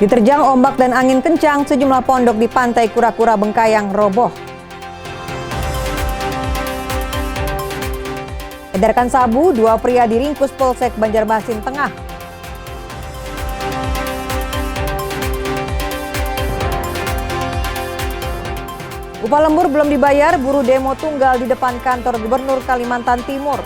Diterjang ombak dan angin kencang, sejumlah pondok di pantai Kura-Kura Bengkayang roboh. Edarkan sabu, 2 pria diringkus Polsek Banjarmasin Tengah. Upah lembur belum dibayar, buruh demo tunggal di depan kantor Gubernur Kalimantan Timur.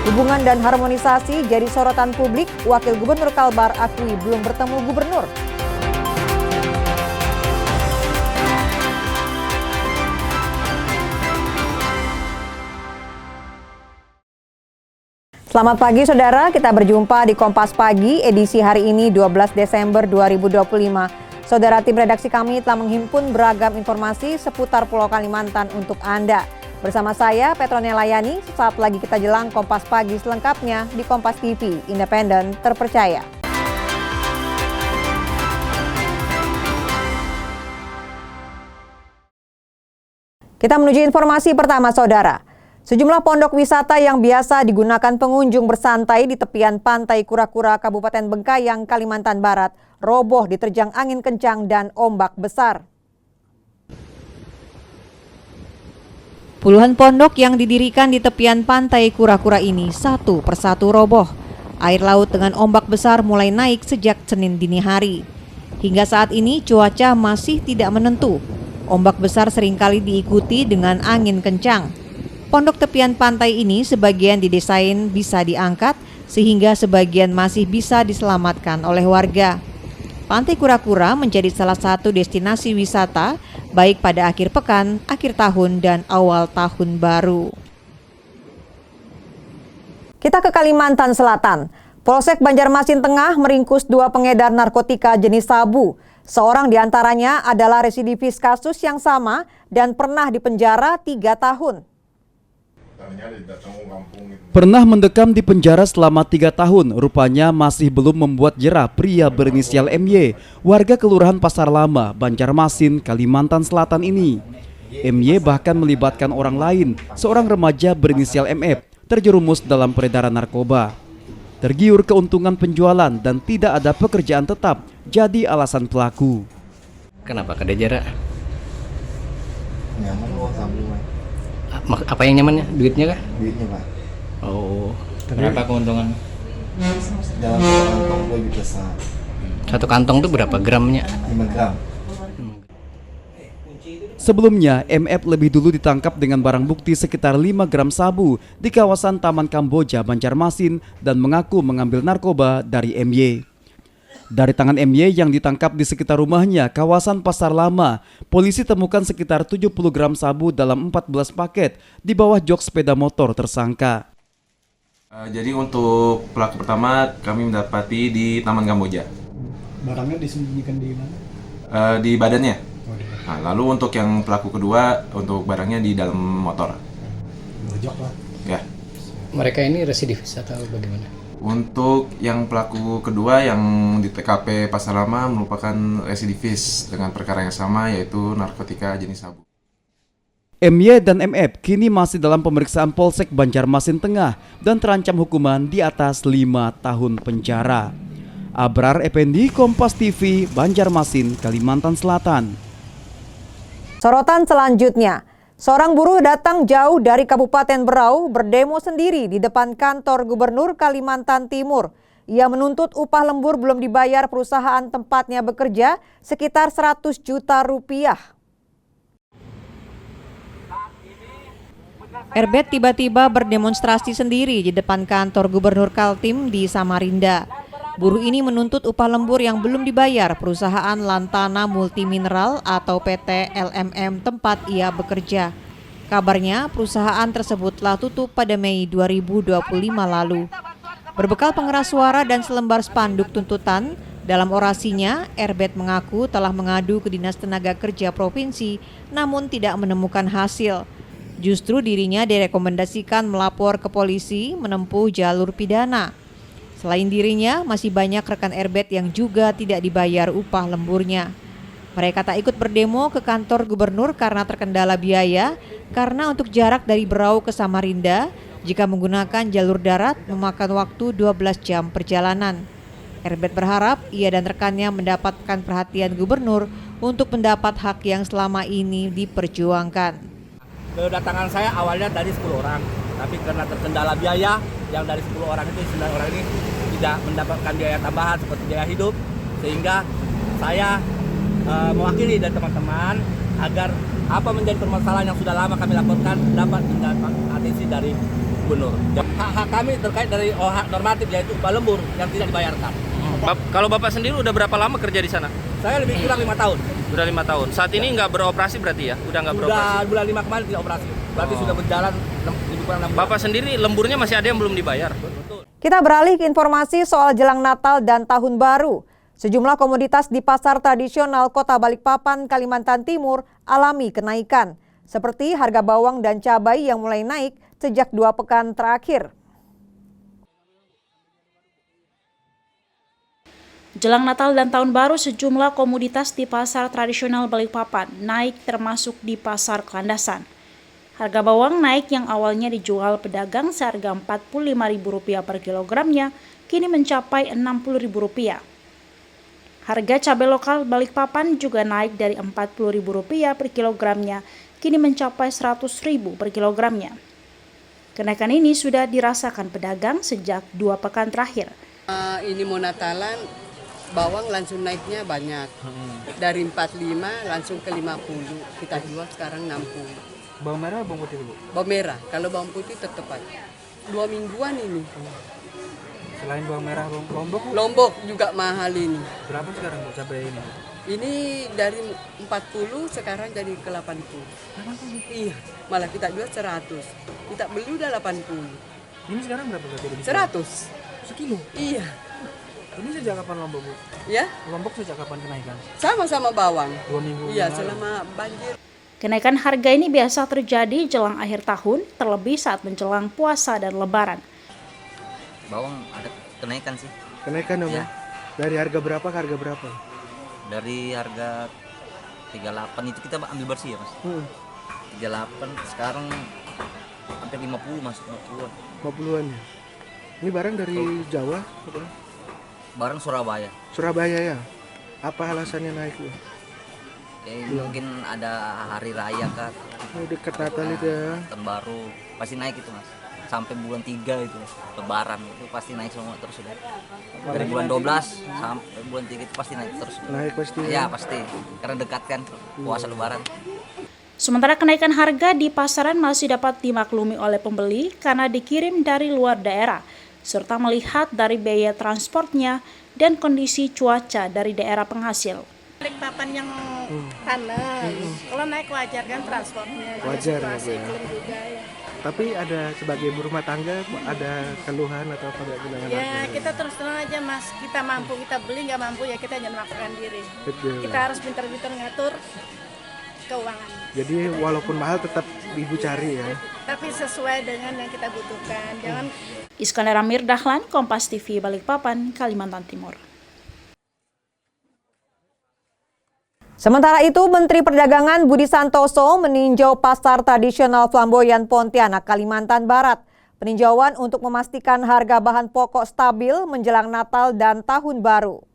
Hubungan dan harmonisasi jadi sorotan publik, Wakil Gubernur Kalbar akui belum bertemu gubernur. Selamat pagi saudara, kita berjumpa di Kompas Pagi edisi hari ini 12 Desember 2025. Saudara, tim redaksi kami telah menghimpun beragam informasi seputar Pulau Kalimantan untuk Anda. Bersama saya, Petronella Yani, sesaat lagi kita jelang Kompas Pagi selengkapnya di Kompas TV, independen, terpercaya. Kita menuju informasi pertama, saudara. Sejumlah pondok wisata yang biasa digunakan pengunjung bersantai di tepian pantai Kura-Kura, Kabupaten Bengkayang, Kalimantan Barat, roboh diterjang angin kencang dan ombak besar. Puluhan pondok yang didirikan di tepian pantai Kura-Kura ini satu persatu roboh. Air laut dengan ombak besar mulai naik sejak Senin dini hari. Hingga saat ini cuaca masih tidak menentu. Ombak besar seringkali diikuti dengan angin kencang. Pondok tepian pantai ini sebagian didesain bisa diangkat sehingga sebagian masih bisa diselamatkan oleh warga. Pantai Kura-Kura menjadi salah satu destinasi wisata baik pada akhir pekan, akhir tahun, dan awal tahun baru. Kita ke Kalimantan Selatan. Polsek Banjarmasin Tengah meringkus 2 pengedar narkotika jenis sabu. Seorang diantaranya adalah residivis kasus yang sama dan pernah dipenjara 3 tahun. Pernah mendekam di penjara selama 3 tahun, rupanya masih belum membuat jera pria berinisial MY, warga Kelurahan Pasar Lama, Banjarmasin, Kalimantan Selatan ini. MY bahkan melibatkan orang lain, seorang remaja berinisial MF, terjerumus dalam peredaran narkoba. Tergiur keuntungan penjualan dan tidak ada pekerjaan tetap, jadi alasan pelaku. Kenapa kada jera? Nyaman uang sabu, Pak. Apa yang nyamannya? Duitnya kah? Duitnya, Pak. Oh, berapa keuntungan? Dalam kantong 2 juta sah. Satu kantong tuh berapa gramnya? 5 gram. Sebelumnya, MF lebih dulu ditangkap dengan barang bukti sekitar 5 gram sabu di kawasan Taman Kamboja, Banjarmasin dan mengaku mengambil narkoba dari MY. Dari tangan MY yang ditangkap di sekitar rumahnya, kawasan Pasar Lama, polisi temukan sekitar 70 gram sabu dalam 14 paket di bawah jok sepeda motor tersangka. Jadi untuk pelaku pertama kami mendapati di Taman Kamboja. Barangnya disembunyikan di mana? Di badannya. Oh, di Nah, lalu untuk yang pelaku kedua, untuk barangnya di dalam motor. jok lah. Ya. Mereka ini residivis atau bagaimana? Untuk yang pelaku kedua yang di TKP Pasar Lama merupakan residivis dengan perkara yang sama, yaitu narkotika jenis sabu. MY dan MF kini masih dalam pemeriksaan Polsek Banjarmasin Tengah dan terancam hukuman di atas 5 tahun penjara. Abrar Effendi, Kompas TV, Banjarmasin, Kalimantan Selatan. Sorotan selanjutnya, seorang buruh datang jauh dari Kabupaten Berau berdemo sendiri di depan kantor Gubernur Kalimantan Timur. Ia menuntut upah lembur belum dibayar perusahaan tempatnya bekerja sekitar 100 juta rupiah. Erbet tiba-tiba berdemonstrasi sendiri di depan kantor Gubernur Kaltim di Samarinda. Buruh ini menuntut upah lembur yang belum dibayar perusahaan Lantana Multimineral atau PT LMM tempat ia bekerja. Kabarnya perusahaan tersebut telah tutup pada Mei 2025 lalu. Berbekal pengeras suara dan selembar spanduk tuntutan, dalam orasinya Erbet mengaku telah mengadu ke Dinas Tenaga Kerja Provinsi namun tidak menemukan hasil. Justru dirinya direkomendasikan melapor ke polisi menempuh jalur pidana. Selain dirinya, masih banyak rekan Erbet yang juga tidak dibayar upah lemburnya. Mereka tak ikut berdemo ke kantor gubernur karena terkendala biaya, karena untuk jarak dari Berau ke Samarinda Jika menggunakan jalur darat memakan waktu 12 jam perjalanan. Herbert berharap ia dan rekannya mendapatkan perhatian gubernur untuk mendapat hak yang selama ini diperjuangkan. Kedatangan saya awalnya dari 10 orang, tapi karena terkendala biaya, yang dari 10 orang itu 9 orang ini tidak mendapatkan biaya tambahan seperti biaya hidup, sehingga saya mewakili dan teman-teman agar apa menjadi permasalahan yang sudah lama kami laporkan dapat mendapat atensi dari gubernur. Hak-hak kami terkait dari hak normatif yaitu upah lembur yang tidak dibayarkan. Kalau Bapak sendiri udah berapa lama kerja di sana? Saya lebih kurang 5 tahun. Udah 5 tahun. Saat ini nggak beroperasi berarti ya? Udah nggak beroperasi? Sudah bulan 5 kemarin tidak operasi. Berarti sudah berjalan lebih kurang 6 bulan. Bapak sendiri lemburnya masih ada yang belum dibayar? Betul. Kita beralih ke informasi soal jelang Natal dan Tahun Baru. Sejumlah komoditas di pasar tradisional Kota Balikpapan, Kalimantan Timur alami kenaikan, seperti harga bawang dan cabai yang mulai naik sejak 2 pekan terakhir. Jelang Natal dan Tahun Baru, sejumlah komoditas di pasar tradisional Balikpapan naik termasuk di pasar Kelandasan. Harga bawang naik yang awalnya dijual pedagang seharga Rp45.000 per kilogramnya, kini mencapai Rp60.000. Harga cabai lokal Balikpapan juga naik dari Rp40.000 per kilogramnya, kini mencapai Rp100.000 per kilogramnya. Kenaikan ini sudah dirasakan pedagang sejak 2 pekan terakhir. Ini mau Natalan, bawang langsung naiknya banyak. Dari 45 langsung ke 50. Kita jual sekarang 60. Bawang merah, bawang putih dulu. Bawang merah, kalau bawang putih tetap aja. 2 mingguan ini. Selain bawang merah, bawang lombok, Lombok juga mahal ini. berapa sekarang Bu cabai ini? Ini dari 40 sekarang jadi ke 80. Iya, malah kita jual 100. Kita beli udah 80. Ini sekarang berapa berarti? 100. Sekilo. Iya. Ini sejak kapan lombok Bu? Ya, Lombok sejak kapan kenaikan? sama-sama bawang. 2 minggu. Iya, yang lalu. selama banjir. Kenaikan harga ini biasa terjadi jelang akhir tahun, terlebih saat menjelang puasa dan lebaran. Bawang ada kenaikan sih. Kenaikan dong ya? Dari harga berapa ke harga berapa? Dari harga 38 itu kita ambil bersih ya Mas. 38 sekarang hampir 50 masuk 50-an. 50-an ya? Ini barang dari Jawa? Barang Surabaya. Surabaya ya? Apa alasannya naik Bu? Mungkin ada hari raya kan. Ini dekat Natal itu ya? Tahun baru pasti naik itu Mas. Sampai bulan 3 itu lebaran itu pasti naik semua terus sudah. Dari bulan 12 sampai bulan 3 itu pasti naik terus. Naik pasti. Ya pasti. Karena dekat kan puasa lebaran. Sementara kenaikan harga di pasaran masih dapat dimaklumi oleh pembeli karena dikirim dari luar daerah, serta melihat dari biaya transportnya dan kondisi cuaca dari daerah penghasil. Balikpapan yang panas, kalau naik wajar kan transportnya. Wajar ya Bu ya? Iklim juga ya. Tapi ada sebagai ibu rumah tangga ada keluhan atau apa nggak bilangan? Ya kita terus terang aja Mas, kita mampu kita beli, nggak mampu ya kita jangan maksakan diri. Betul. Kita harus pintar-pintar ngatur keuangan. Jadi walaupun mahal tetap ibu cari ya? Tapi sesuai dengan yang kita butuhkan. Jangan. Iskandar Amir Dahlan, Kompas TV, Balikpapan, Kalimantan Timur. Sementara itu, Menteri Perdagangan Budi Santoso meninjau pasar tradisional Flamboyan Pontianak, Kalimantan Barat. Peninjauan untuk memastikan harga bahan pokok stabil menjelang Natal dan Tahun Baru.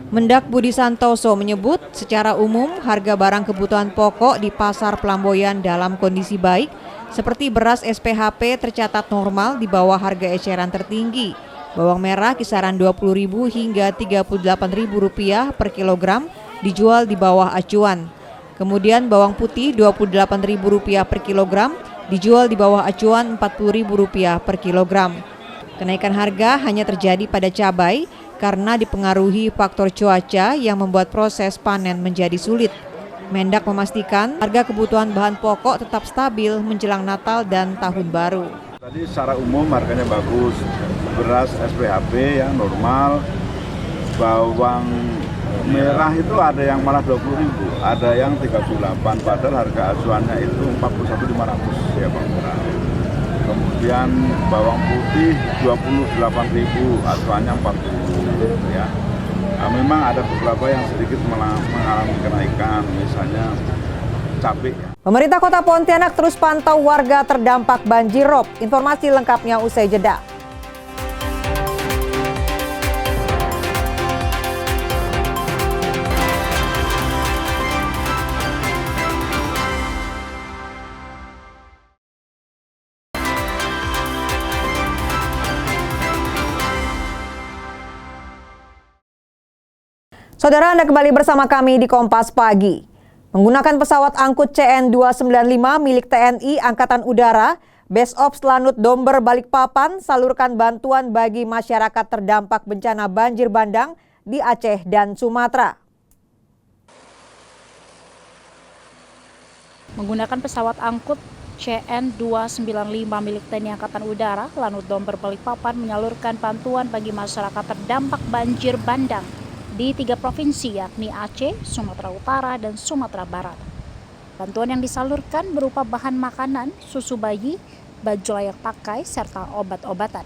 Mendak Budi Santoso menyebut secara umum harga barang kebutuhan pokok di pasar Flamboyan dalam kondisi baik, seperti beras SPHP tercatat normal di bawah harga eceran tertinggi. Bawang merah kisaran Rp20.000 hingga Rp38.000 per kilogram dijual di bawah acuan. Kemudian bawang putih Rp28.000 per kilogram dijual di bawah acuan Rp40.000 per kilogram. Kenaikan harga hanya terjadi pada cabai karena dipengaruhi faktor cuaca yang membuat proses panen menjadi sulit. Mendak memastikan harga kebutuhan bahan pokok tetap stabil menjelang Natal dan Tahun Baru. Tadi secara umum harganya bagus, beras SPHP yang normal, bawang merah itu ada yang malah 20.000, ada yang 38, padahal harga acuannya itu 41.500 ya bawang merah. Kemudian bawang putih 28.000, acuannya 40 ya. Nah, memang ada beberapa yang sedikit mengalami kenaikan, misalnya capeknya. Pemerintah Kota Pontianak terus pantau warga terdampak banjir rob. Informasi lengkapnya usai jeda. Saudara, Anda kembali bersama kami di Kompas Pagi. Menggunakan pesawat angkut CN-295 milik TNI Angkatan Udara, Base Ops Lanut Domber Balikpapan salurkan bantuan bagi masyarakat terdampak bencana banjir bandang di Aceh dan Sumatera. Menggunakan pesawat angkut CN-295 milik TNI Angkatan Udara, Lanut Domber Balikpapan menyalurkan bantuan bagi masyarakat terdampak banjir bandang di 3 provinsi yakni Aceh, Sumatera Utara, dan Sumatera Barat. Bantuan yang disalurkan berupa bahan makanan, susu bayi, baju layak pakai, serta obat-obatan.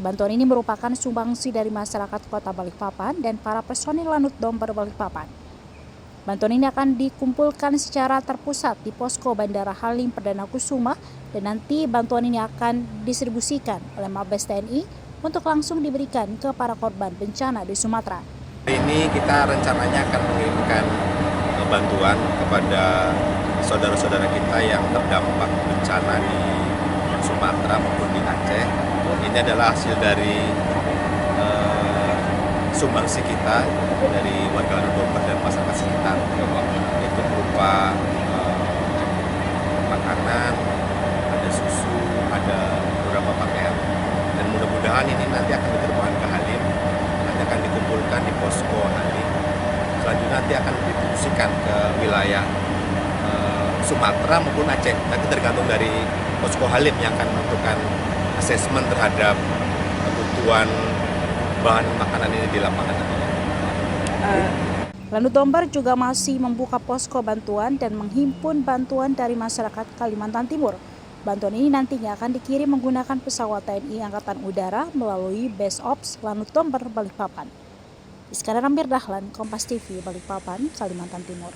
Bantuan ini merupakan sumbangsi dari masyarakat Kota Balikpapan dan para personil Lanut Domber Balikpapan. Bantuan ini akan dikumpulkan secara terpusat di posko Bandara Halim Perdana Kusuma dan nanti bantuan ini akan didistribusikan oleh Mabes TNI untuk langsung diberikan ke para korban bencana di Sumatera. Ini kita rencananya akan mengirimkan bantuan kepada saudara-saudara kita yang terdampak bencana di Sumatera maupun di Aceh. Ini adalah hasil dari sumbangsi kita dari warga Lanut Domber dan masyarakat sekitar. Itu berupa makanan, ada susu, ada beberapa pakaian. Dan mudah-mudahan ini nanti akan diterbangkan ke Halim. Akan dikumpulkan di posko Halim. Selanjutnya nanti akan didistribusikan ke wilayah Sumatera maupun Aceh. Nanti tergantung dari posko Halim yang akan menentukan asesmen terhadap kebutuhan bahan makanan ini di lapangan nantinya. Lanut Domber juga masih membuka posko bantuan dan menghimpun bantuan dari masyarakat Kalimantan Timur. Bantuan ini nantinya akan dikirim menggunakan pesawat TNI Angkatan Udara melalui Base Ops Lanut Domber Balikpapan. Iskandar Amir Dahlan, Kompas TV, Balikpapan, Kalimantan Timur.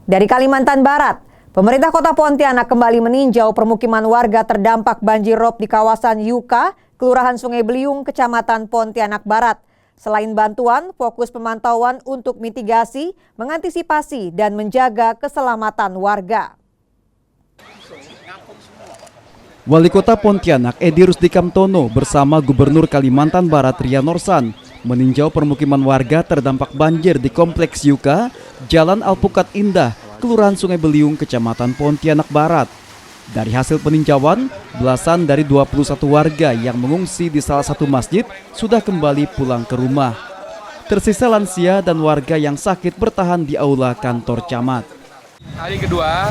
Dari Kalimantan Barat, pemerintah Kota Pontianak kembali meninjau permukiman warga terdampak banjir rob di kawasan Yuka, Kelurahan Sungai Beliung, Kecamatan Pontianak Barat. Selain bantuan, fokus pemantauan untuk mitigasi, mengantisipasi, dan menjaga keselamatan warga. Wali Kota Pontianak Edi Rusdi Kamtono bersama Gubernur Kalimantan Barat Ria Norsan meninjau permukiman warga terdampak banjir di Kompleks Yuka, Jalan Alpukat Indah, Kelurahan Sungai Beliung, Kecamatan Pontianak Barat. Dari hasil peninjauan, belasan dari 21 warga yang mengungsi di salah satu masjid sudah kembali pulang ke rumah. Tersisa lansia dan warga yang sakit bertahan di aula kantor camat. Hari kedua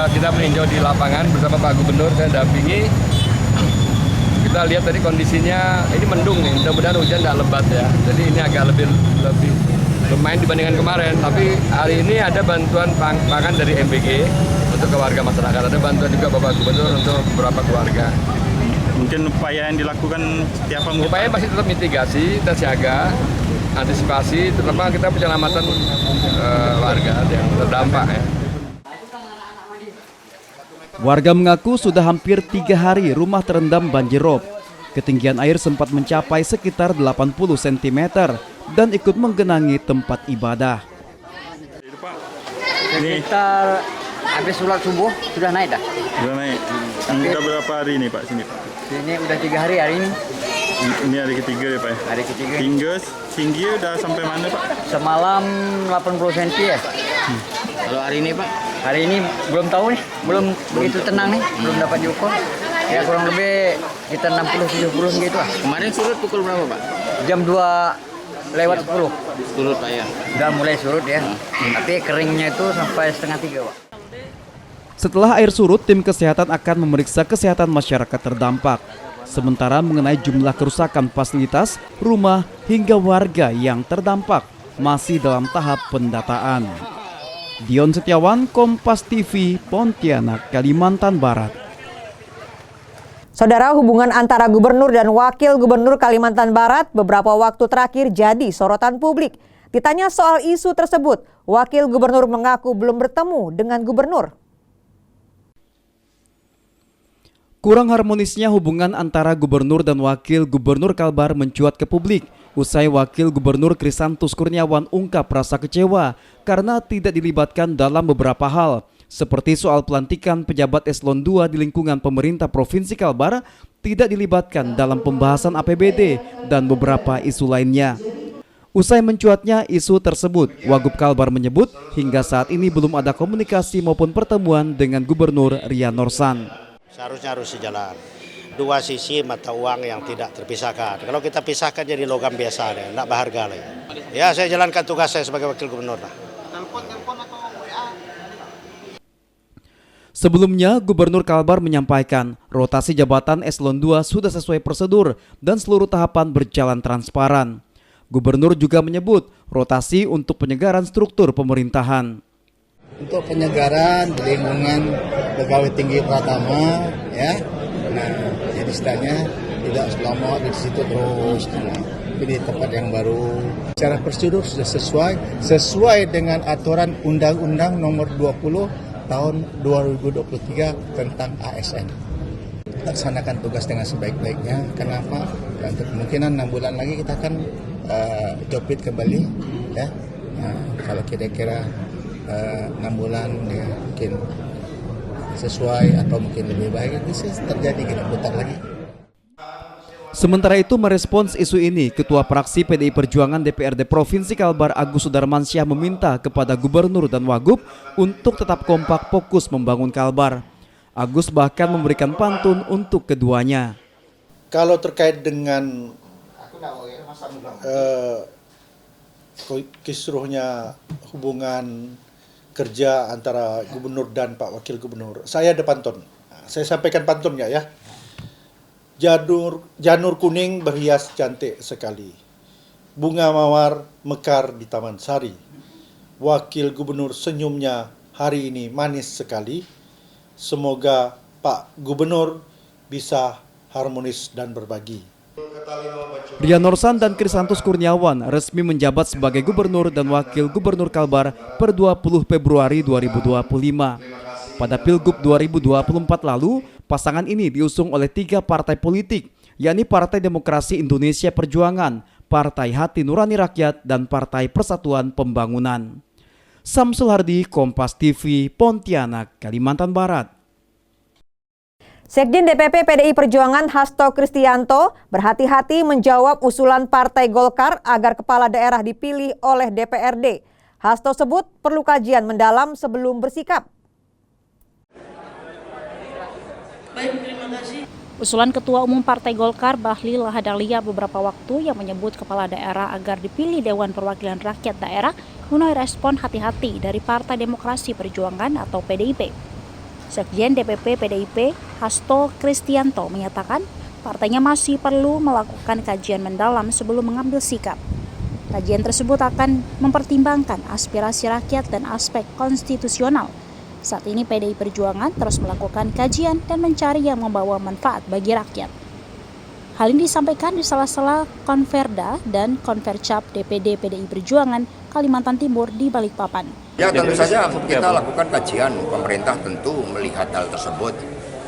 kita meninjau di lapangan bersama Pak Gubernur dan dampingi. Kita lihat tadi kondisinya ini mendung nih, mudah-mudahan hujan tidak lebat ya. Jadi ini agak lebih lumayan dibandingkan kemarin. Tapi hari ini ada bantuan pangan dari MBG untuk ke warga masyarakat. Ada bantuan juga Bapak Gubernur untuk beberapa keluarga. Mungkin upaya yang dilakukan setiap upaya masih tetap mitigasi, kita siaga, antisipasi, terutama kita penyelamatan warga yang terdampak ya. Warga mengaku sudah hampir 3 hari rumah terendam banjir rob. Ketinggian air sempat mencapai sekitar 80 cm dan ikut menggenangi tempat ibadah. Sekitar habis sholat subuh sudah naik dah. Sudah naik. Sudah berapa hari ini Pak sini Pak? Sini udah 3 hari ini. Ini hari ketiga ya Pak? Hari ketiga. Tinggi udah sampai mana Pak? Semalam 80 cm ya. Kalau hari ini Pak? Hari ini belum tahu nih, belum begitu tenang nih, belum dapat diukur. Ya kurang lebih kita 60-70 gitu lah. Kemarin surut pukul berapa Pak? Jam 2 lewat 10. Surut Pak ya? Udah mulai surut ya, tapi keringnya itu sampai setengah 3 Pak. Setelah air surut, tim kesehatan akan memeriksa kesehatan masyarakat terdampak. Sementara mengenai jumlah kerusakan fasilitas, rumah, hingga warga yang terdampak masih dalam tahap pendataan. Dion Setiawan, Kompas TV, Pontianak, Kalimantan Barat. Saudara, hubungan antara gubernur dan wakil gubernur Kalimantan Barat beberapa waktu terakhir jadi sorotan publik. Ditanya soal isu tersebut, wakil gubernur mengaku belum bertemu dengan gubernur. Kurang harmonisnya hubungan antara gubernur dan wakil gubernur Kalbar mencuat ke publik. Usai wakil gubernur Krisantus Kurniawan ungkap rasa kecewa karena tidak dilibatkan dalam beberapa hal, seperti soal pelantikan pejabat eselon 2 di lingkungan pemerintah Provinsi Kalbar tidak dilibatkan dalam pembahasan APBD dan beberapa isu lainnya. Usai mencuatnya isu tersebut, Wagub Kalbar menyebut hingga saat ini belum ada komunikasi maupun pertemuan dengan Gubernur Rian Norsan. Seharusnya harus sejalan. Dua sisi mata uang yang tidak terpisahkan. Kalau kita pisahkan jadi logam biasa deh, tidak berharga lagi. Ya, saya jalankan tugas saya sebagai wakil gubernur. Sebelumnya, Gubernur Kalbar menyampaikan rotasi jabatan eselon 2 sudah sesuai prosedur dan seluruh tahapan berjalan transparan. Gubernur juga menyebut rotasi untuk penyegaran struktur pemerintahan. Untuk penyegaran di lingkungan pegawai tinggi Pratama, ya, nah jadi istilahnya tidak selama di situ terus, di tempat yang baru. Secara prosedur sudah sesuai dengan aturan Undang-Undang Nomor 20 tahun 2023 tentang ASN. Laksanakan tugas dengan sebaik-baiknya. Kenapa? Dan kemungkinan 6 bulan lagi kita akan job fit kembali, ya. Nah, kalau kira-kira 6 bulan ya mungkin sesuai atau mungkin lebih baik, bisa terjadi kita putar lagi. Sementara itu merespons isu ini, Ketua Fraksi PDI Perjuangan DPRD Provinsi Kalbar Agus Sudarmansyah meminta kepada Gubernur dan Wagub untuk tetap kompak fokus membangun Kalbar. Agus bahkan memberikan pantun untuk keduanya. Kalau terkait dengan kisruhnya hubungan kerja antara gubernur dan Pak Wakil Gubernur, saya ada pantun. Saya sampaikan pantunnya ya. Janur kuning berhias cantik sekali, bunga mawar mekar di Taman Sari. Wakil Gubernur senyumnya hari ini manis sekali. Semoga Pak Gubernur bisa harmonis dan berbagi. Rian Norsan dan Krisantus Kurniawan resmi menjabat sebagai Gubernur dan Wakil Gubernur Kalbar per 20 Februari 2025. Pada Pilgub 2024 lalu, pasangan ini diusung oleh 3 partai politik, yakni Partai Demokrasi Indonesia Perjuangan, Partai Hati Nurani Rakyat, dan Partai Persatuan Pembangunan. Samsul Hardi, Kompas TV, Pontianak, Kalimantan Barat. Sekjen DPP PDI Perjuangan Hasto Kristianto berhati-hati menjawab usulan Partai Golkar agar kepala daerah dipilih oleh DPRD. Hasto sebut perlu kajian mendalam sebelum bersikap. Usulan Ketua Umum Partai Golkar Bahlil Lahadalia beberapa waktu yang menyebut kepala daerah agar dipilih Dewan Perwakilan Rakyat Daerah menuai respon hati-hati dari Partai Demokrasi Perjuangan atau PDIP. Sekjen DPP PDIP Hasto Kristianto menyatakan partainya masih perlu melakukan kajian mendalam sebelum mengambil sikap. Kajian tersebut akan mempertimbangkan aspirasi rakyat dan aspek konstitusional. Saat ini PDI Perjuangan terus melakukan kajian dan mencari yang membawa manfaat bagi rakyat. Hal ini disampaikan di sela-sela Konverda dan Konvercap DPD PDI Perjuangan Kalimantan Timur di Balikpapan. Ya, tentu saja kita lakukan kajian. Pemerintah tentu melihat hal tersebut.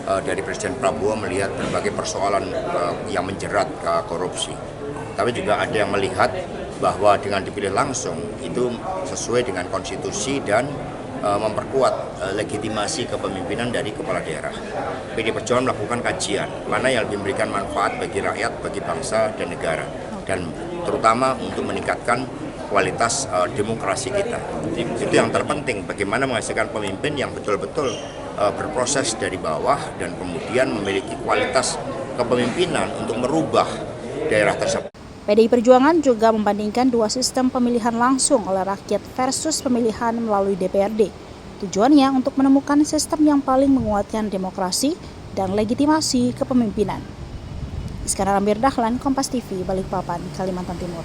Dari Presiden Prabowo melihat berbagai persoalan yang menjerat korupsi. Tapi juga ada yang melihat bahwa dengan dipilih langsung itu sesuai dengan konstitusi dan memperkuat legitimasi kepemimpinan dari kepala daerah. PDI Perjuangan melakukan kajian mana yang lebih memberikan manfaat bagi rakyat, bagi bangsa dan negara, dan terutama untuk meningkatkan kualitas demokrasi kita. Itu yang terpenting, bagaimana menghasilkan pemimpin yang betul-betul berproses dari bawah dan kemudian memiliki kualitas kepemimpinan untuk merubah daerah tersebut. PDI Perjuangan juga membandingkan 2 sistem pemilihan langsung oleh rakyat versus pemilihan melalui DPRD. Tujuannya untuk menemukan sistem yang paling menguatkan demokrasi dan legitimasi kepemimpinan. Iskandar Ambir Dahlan, Kompas TV, Balikpapan, Kalimantan Timur.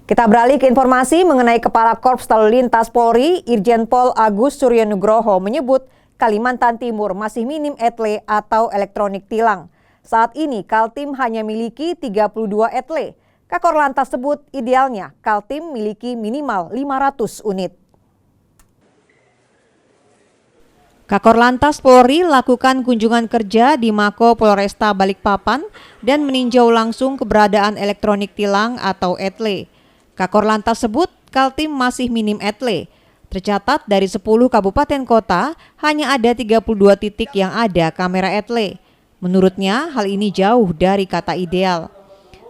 Kita beralih ke informasi mengenai Kepala Korps Lalu Lintas Polri, Irjen Pol Agus Suryo Nugroho menyebut Kalimantan Timur masih minim etle atau elektronik tilang. Saat ini Kaltim hanya miliki 32 etle. Kakor Lantas sebut idealnya Kaltim miliki minimal 500 unit. Kakor Lantas Polri lakukan kunjungan kerja di Mako Polresta Balikpapan dan meninjau langsung keberadaan elektronik tilang atau etle. Kakor Lantas sebut Kaltim masih minim etle. Tercatat dari 10 kabupaten kota hanya ada 32 titik yang ada kamera etle. Menurutnya hal ini jauh dari kata ideal.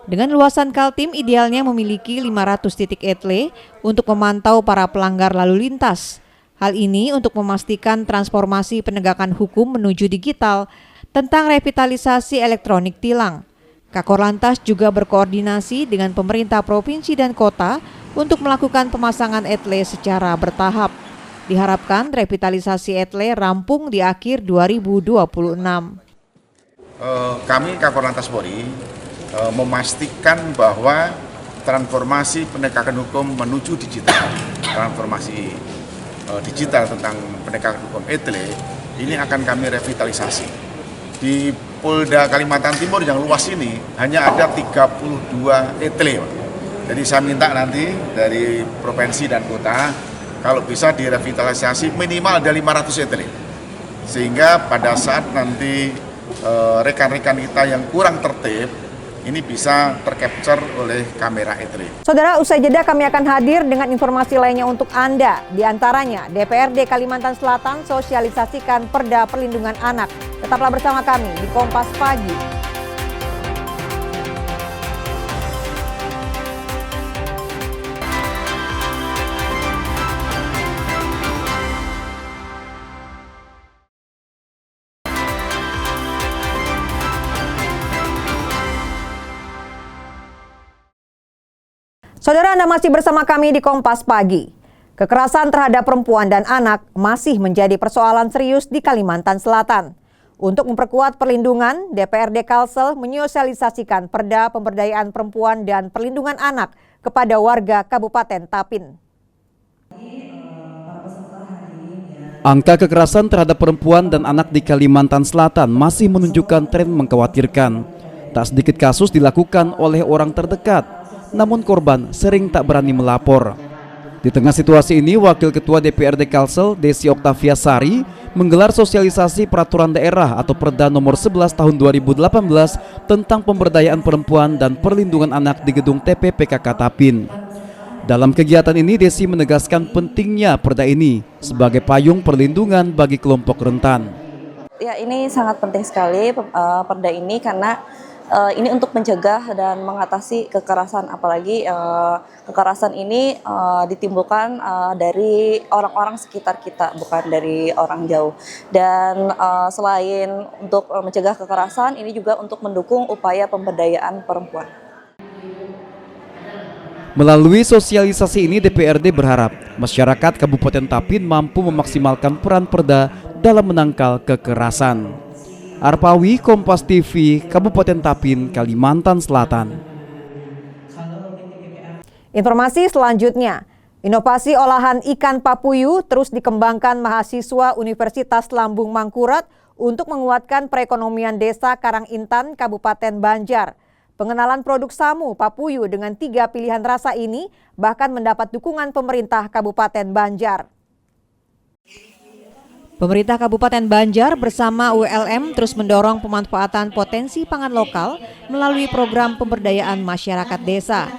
Dengan luasan Kaltim idealnya memiliki 500 titik etle untuk memantau para pelanggar lalu lintas. Hal ini untuk memastikan transformasi penegakan hukum menuju digital tentang revitalisasi elektronik tilang. Kakor Lantas juga berkoordinasi dengan pemerintah provinsi dan kota untuk melakukan pemasangan etle secara bertahap. Diharapkan revitalisasi etle rampung di akhir 2026. Kami Kakor Lantas Polri memastikan bahwa transformasi penegakan hukum menuju digital, transformasi digital tentang penegakan hukum etle ini akan kami revitalisasi. Di Polda Kalimantan Timur yang luas ini hanya ada 32 etle. Jadi saya minta nanti dari provinsi dan kota kalau bisa direvitalisasi minimal ada 500 etle. Sehingga pada saat nanti rekan-rekan kita yang kurang tertib ini bisa tercapture oleh kamera etle. Saudara, usai jeda kami akan hadir dengan informasi lainnya untuk Anda. Di antaranya, DPRD Kalimantan Selatan sosialisasikan Perda Perlindungan Anak. Tetaplah bersama kami di Kompas Pagi. Saudara, Anda masih bersama kami di Kompas Pagi. Kekerasan terhadap perempuan dan anak masih menjadi persoalan serius di Kalimantan Selatan. Untuk memperkuat perlindungan, DPRD Kalsel menyosialisasikan Perda Pemberdayaan Perempuan dan Perlindungan Anak kepada warga Kabupaten Tapin. Angka kekerasan terhadap perempuan dan anak di Kalimantan Selatan masih menunjukkan tren mengkhawatirkan. Tak sedikit kasus dilakukan oleh orang terdekat. Namun korban sering tak berani melapor. Di tengah situasi ini, Wakil Ketua DPRD Kalsel, Desi Oktaviasari, menggelar sosialisasi peraturan daerah atau Perda nomor 11 tahun 2018 tentang pemberdayaan perempuan dan perlindungan anak di gedung TPPKK Tapin. Dalam kegiatan ini, Desi menegaskan pentingnya perda ini sebagai payung perlindungan bagi kelompok rentan. Ya, ini sangat penting sekali perda ini karena ini untuk mencegah dan mengatasi kekerasan, apalagi kekerasan ini ditimbulkan dari orang-orang sekitar kita, bukan dari orang jauh. Dan selain untuk mencegah kekerasan, ini juga untuk mendukung upaya pemberdayaan perempuan. Melalui sosialisasi ini, DPRD berharap masyarakat Kabupaten Tapin mampu memaksimalkan peran perda dalam menangkal kekerasan. Arpawi, Kompas TV, Kabupaten Tapin, Kalimantan Selatan. Informasi selanjutnya, inovasi olahan ikan papuyu terus dikembangkan mahasiswa Universitas Lambung Mangkurat untuk menguatkan perekonomian desa Karangintan, Kabupaten Banjar. Pengenalan produk samu papuyu dengan 3 pilihan rasa ini bahkan mendapat dukungan pemerintah Kabupaten Banjar. Pemerintah Kabupaten Banjar bersama ULM terus mendorong pemanfaatan potensi pangan lokal melalui program pemberdayaan masyarakat desa.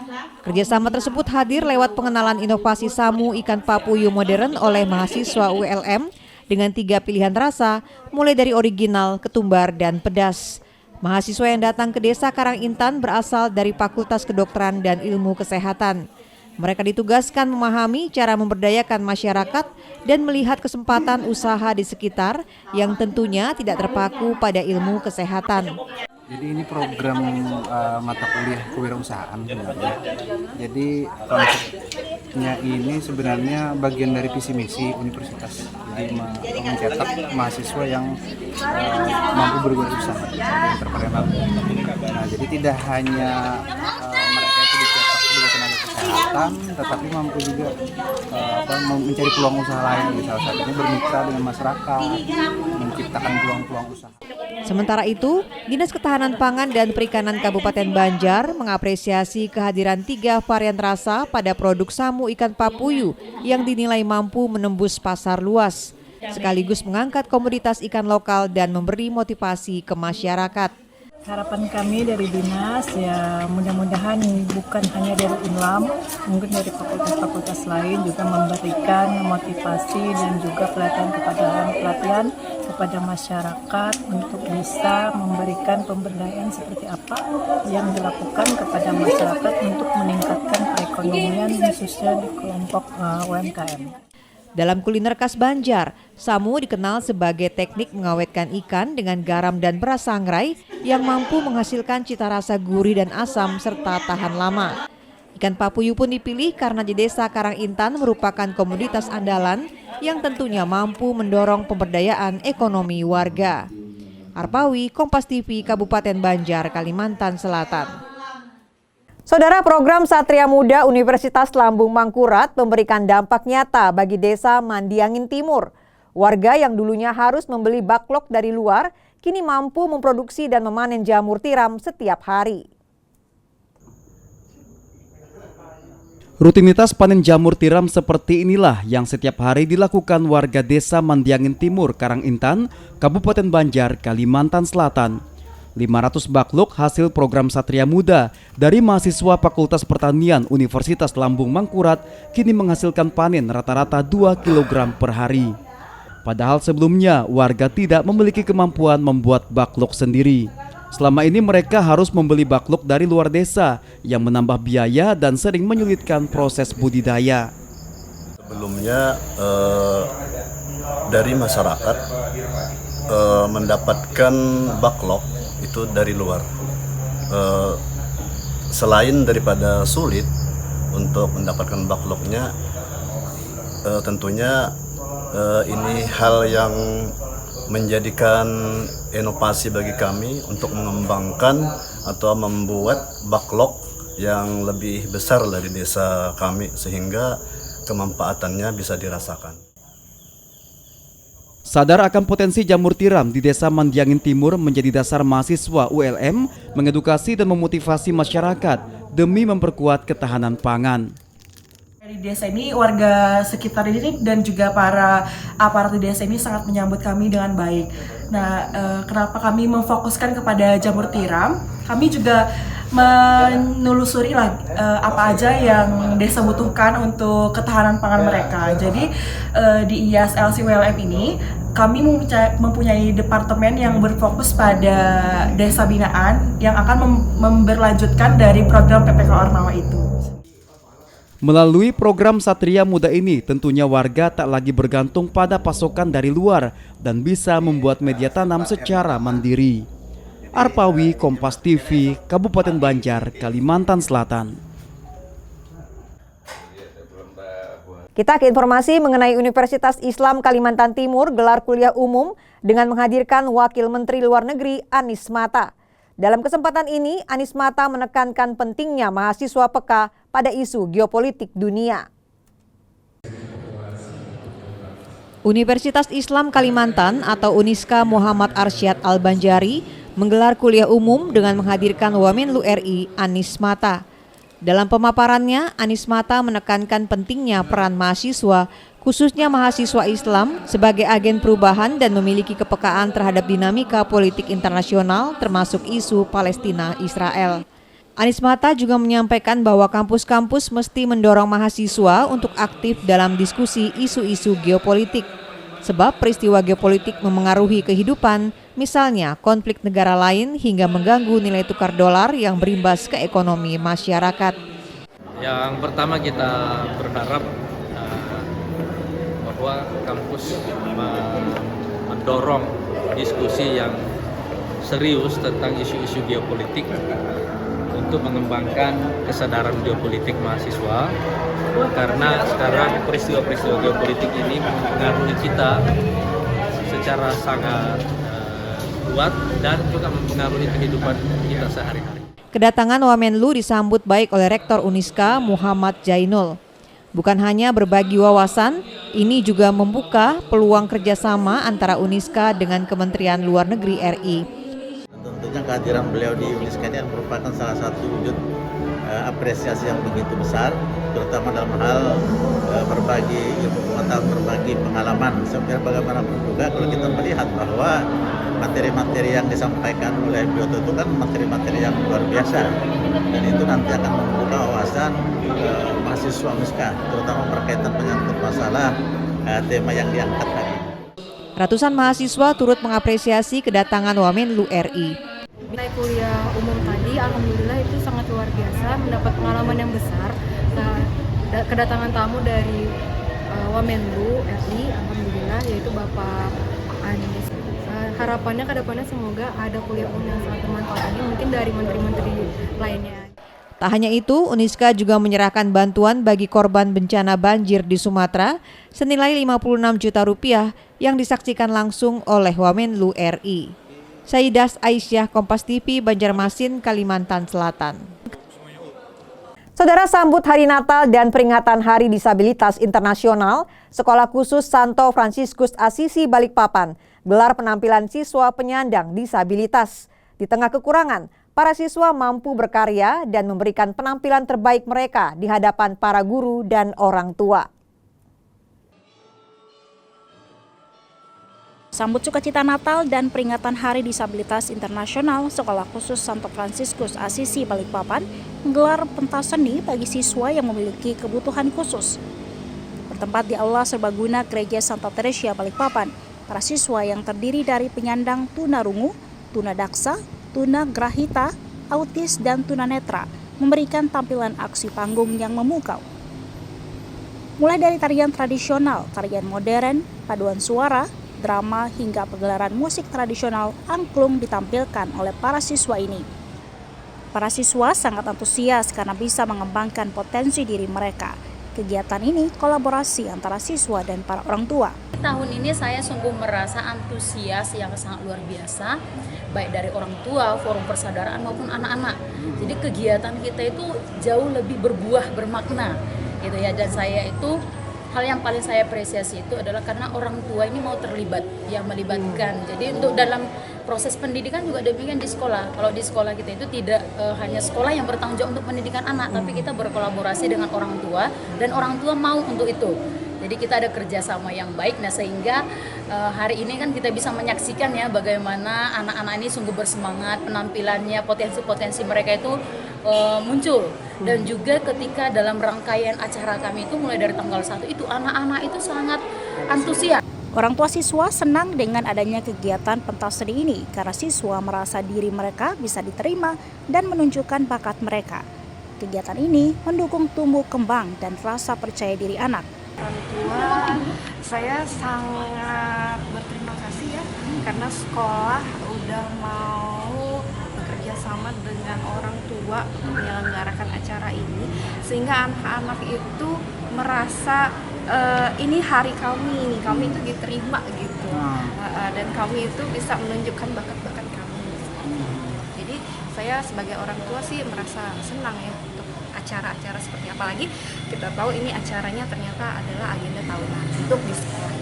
Kerjasama tersebut hadir lewat pengenalan inovasi samu ikan papuyu modern oleh mahasiswa ULM dengan 3 pilihan rasa, mulai dari original, ketumbar, dan pedas. Mahasiswa yang datang ke desa Karangintan berasal dari Fakultas Kedokteran dan Ilmu Kesehatan. Mereka ditugaskan memahami cara memberdayakan masyarakat dan melihat kesempatan usaha di sekitar yang tentunya tidak terpaku pada ilmu kesehatan. Jadi ini program mata kuliah kewirausahaan sebenarnya. Jadi konsepnya ini sebenarnya bagian dari visi misi universitas. Jadi mencetak mahasiswa yang mampu berwirausaha, entrepreneur. Nah, jadi tidak hanya mereka itu dicetak sebagai tenaga kesehatan, kesulitan, tetapi mampu juga mencari peluang usaha lain. Salah satunya bermitra dengan masyarakat, menciptakan peluang-peluang usaha. Sementara itu, Dinas Ketahanan Pangan dan Perikanan Kabupaten Banjar mengapresiasi kehadiran 3 varian rasa pada produk samu ikan papuyu yang dinilai mampu menembus pasar luas, sekaligus mengangkat komoditas ikan lokal dan memberi motivasi ke masyarakat. Harapan kami dari Dinas ya mudah-mudahan bukan hanya dari Inlam, mungkin dari fakultas-fakultas lain juga memberikan motivasi dan juga pelatihan kepada masyarakat untuk bisa memberikan pemberdayaan seperti apa yang dilakukan kepada masyarakat untuk meningkatkan perekonomian khususnya di kelompok UMKM. Dalam kuliner khas Banjar, samu dikenal sebagai teknik mengawetkan ikan dengan garam dan beras sangrai yang mampu menghasilkan cita rasa gurih dan asam serta tahan lama. Ikan papuyu pun dipilih karena di Desa Karangintan merupakan komoditas andalan yang tentunya mampu mendorong pemberdayaan ekonomi warga. Arpawi, Kompas TV, Kabupaten Banjar, Kalimantan Selatan. Saudara, program Satria Muda Universitas Lambung Mangkurat memberikan dampak nyata bagi Desa Mandiangin Timur. Warga yang dulunya harus membeli baklok dari luar, kini mampu memproduksi dan memanen jamur tiram setiap hari. Rutinitas panen jamur tiram seperti inilah yang setiap hari dilakukan warga Desa Mandiangin Timur, Karangintan, Kabupaten Banjar, Kalimantan Selatan. 500 baklok hasil program Satria Muda dari mahasiswa Fakultas Pertanian Universitas Lambung Mangkurat kini menghasilkan panen rata-rata 2 kg per hari. Padahal sebelumnya warga tidak memiliki kemampuan membuat baklok sendiri. Selama ini mereka harus membeli baklok dari luar desa yang menambah biaya dan sering menyulitkan proses budidaya. Sebelumnya dari masyarakat mendapatkan baklok itu dari luar. Selain daripada sulit untuk mendapatkan bakloknya, tentunya ini hal yang menjadikan inovasi bagi kami untuk mengembangkan atau membuat baklok yang lebih besar dari desa kami sehingga kemanfaatannya bisa dirasakan. Sadar akan potensi jamur tiram di Desa Mandiangin Timur menjadi dasar mahasiswa ULM mengedukasi dan memotivasi masyarakat demi memperkuat ketahanan pangan. Di desa ini warga sekitar ini dan juga para aparat di desa ini sangat menyambut kami dengan baik. Nah, kenapa kami memfokuskan kepada jamur tiram? Kami juga menelusuri apa aja yang desa butuhkan untuk ketahanan pangan mereka. Jadi di IASLC ULM ini kami mempunyai departemen yang berfokus pada desa binaan yang akan memberlanjutkan dari program PPK Ormawa itu. Melalui program Satria Muda ini tentunya warga tak lagi bergantung pada pasokan dari luar dan bisa membuat media tanam secara mandiri. Arpawi, Kompas TV, Kabupaten Banjar, Kalimantan Selatan. Kita ke informasi mengenai Universitas Islam Kalimantan Timur gelar kuliah umum dengan menghadirkan Wakil Menteri Luar Negeri Anies Mata. Dalam kesempatan ini, Anies Mata menekankan pentingnya mahasiswa peka pada isu geopolitik dunia. Universitas Islam Kalimantan atau Uniska Muhammad Arsyad Al-Banjari menggelar kuliah umum dengan menghadirkan Wamenlu RI Anies Mata. Dalam pemaparannya, Anies Mata menekankan pentingnya peran mahasiswa, khususnya mahasiswa Islam, sebagai agen perubahan dan memiliki kepekaan terhadap dinamika politik internasional termasuk isu Palestina-Israel. Anies Mata juga menyampaikan bahwa kampus-kampus mesti mendorong mahasiswa untuk aktif dalam diskusi isu-isu geopolitik. Sebab peristiwa geopolitik memengaruhi kehidupan, misalnya konflik negara lain hingga mengganggu nilai tukar dolar yang berimbas ke ekonomi masyarakat. Yang pertama kita berharap bahwa kampus mendorong diskusi yang serius tentang isu-isu geopolitik untuk mengembangkan kesadaran geopolitik mahasiswa, karena sekarang peristiwa-peristiwa geopolitik ini mempengaruhi kita secara sangat kuat dan juga mempengaruhi kehidupan kita sehari-hari. Kedatangan Wamenlu disambut baik oleh Rektor Uniska Muhammad Jainul. Bukan hanya berbagi wawasan, ini juga membuka peluang kerjasama antara Uniska dengan Kementerian Luar Negeri RI. Tentunya kehadiran beliau di Uniska ini merupakan salah satu wujud apresiasi yang begitu besar, terutama dalam hal berbagi ilmu pengetahuan, berbagi pengalaman. Sebenarnya bagaimanapun juga kalau kita melihat bahwa materi-materi yang disampaikan oleh beliau itu kan materi-materi yang luar biasa, dan itu nanti akan membuka wawasan mahasiswa Uniska, terutama berkaitan menyangkut masalah tema yang diangkat tadi. Ratusan mahasiswa turut mengapresiasi kedatangan Wamenlu RI. Nilai kuliah umum tadi, alhamdulillah itu sangat luar biasa, mendapat pengalaman yang besar. Nah, kedatangan tamu dari Wamenlu RI, alhamdulillah, yaitu Bapak Anies. Harapannya ke depannya semoga ada kuliah umum yang sangat bermanfaat ini, mungkin dari menteri-menteri lainnya. Tak hanya itu, Uniska juga menyerahkan bantuan bagi korban bencana banjir di Sumatera senilai 56 juta rupiah yang disaksikan langsung oleh Wamenlu RI. Saidas Aisyah, Kompas TV, Banjarmasin, Kalimantan Selatan. Saudara, sambut Hari Natal dan peringatan Hari Disabilitas Internasional, Sekolah Khusus Santo Fransiskus Asisi Balikpapan gelar penampilan siswa penyandang disabilitas. Di tengah kekurangan, para siswa mampu berkarya dan memberikan penampilan terbaik mereka di hadapan para guru dan orang tua. Sambut sukacita Natal dan peringatan Hari Disabilitas Internasional, Sekolah Khusus Santo Fransiskus Asisi Balikpapan menggelar pentas seni bagi siswa yang memiliki kebutuhan khusus. Bertempat di Aula Serbaguna Gereja Santa Teresia Balikpapan, para siswa yang terdiri dari penyandang tunarungu, tunadaksa, tunagrahita, autis, dan tunanetra memberikan tampilan aksi panggung yang memukau. Mulai dari tarian tradisional, tarian modern, paduan suara, drama, hingga pegelaran musik tradisional angklung ditampilkan oleh para siswa ini. Para siswa sangat antusias karena bisa mengembangkan potensi diri mereka. Kegiatan ini kolaborasi antara siswa dan para orang tua. Tahun ini saya sungguh merasa antusias yang sangat luar biasa, baik dari orang tua, forum persaudaraan maupun anak-anak. Jadi kegiatan kita itu jauh lebih berbuah, bermakna, gitu ya. Dan saya itu hal yang paling saya apresiasi itu adalah karena orang tua ini mau terlibat, yang melibatkan. Jadi untuk dalam proses pendidikan juga demikian di sekolah. Kalau di sekolah kita itu tidak hanya sekolah yang bertanggung jawab untuk pendidikan anak, tapi kita berkolaborasi dengan orang tua dan orang tua mau untuk itu. Jadi kita ada kerjasama yang baik, nah sehingga hari ini kan kita bisa menyaksikan ya bagaimana anak-anak ini sungguh bersemangat, penampilannya, potensi-potensi mereka itu muncul. Dan juga ketika dalam rangkaian acara kami itu mulai dari tanggal 1 itu anak-anak itu sangat antusias. Orang tua siswa senang dengan adanya kegiatan pentas seni ini karena siswa merasa diri mereka bisa diterima dan menunjukkan bakat mereka. Kegiatan ini mendukung tumbuh kembang dan rasa percaya diri anak. Orang tua, saya sangat berterima kasih ya karena sekolah udah mau bekerja sama dengan orang tua untuk menyelenggarakan acara ini, sehingga anak-anak itu merasa ini hari kami itu diterima gitu, dan kami itu bisa menunjukkan bakat-bakat kami. Jadi saya sebagai orang tua sih merasa senang ya untuk acara-acara seperti, apalagi kita tahu ini acaranya ternyata adalah agenda tahunan untuk di sekolah.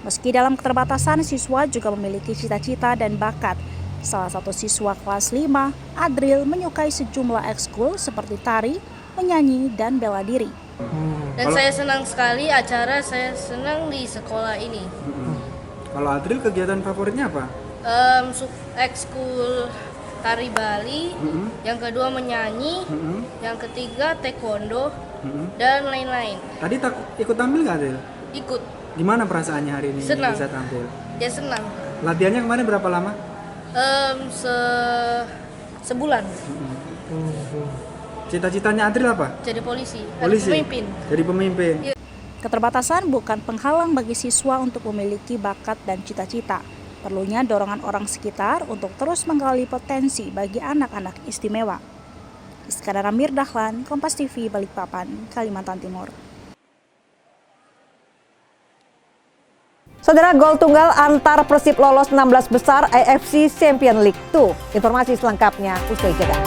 Meski dalam keterbatasan, siswa juga memiliki cita-cita dan bakat. Salah satu siswa kelas 5, Adril, menyukai sejumlah ekskul seperti tari, menyanyi, dan bela diri. Dan saya senang sekali acara, saya senang di sekolah ini. Kalau Adril kegiatan favoritnya apa? Ekskul tari Bali, yang kedua menyanyi, yang ketiga taekwondo, dan lain-lain. Tadi ikut tampil nggak Adril? Ikut. Gimana perasaannya hari ini senang. Bisa tampil? Ya senang. Latihannya kemarin berapa lama? Sebulan. Cita-citanya Adril apa? Jadi polisi. Pemimpin. Jadi pemimpin. Keterbatasan bukan penghalang bagi siswa untuk memiliki bakat dan cita-cita. Perlunya dorongan orang sekitar untuk terus menggali potensi bagi anak-anak istimewa. Iskandar Amir Dahlan, Kompas TV, Balikpapan, Kalimantan Timur. Saudara, gol tunggal antar Persib lolos 16 besar AFC Champions League 2. Informasi selengkapnya usai jeda.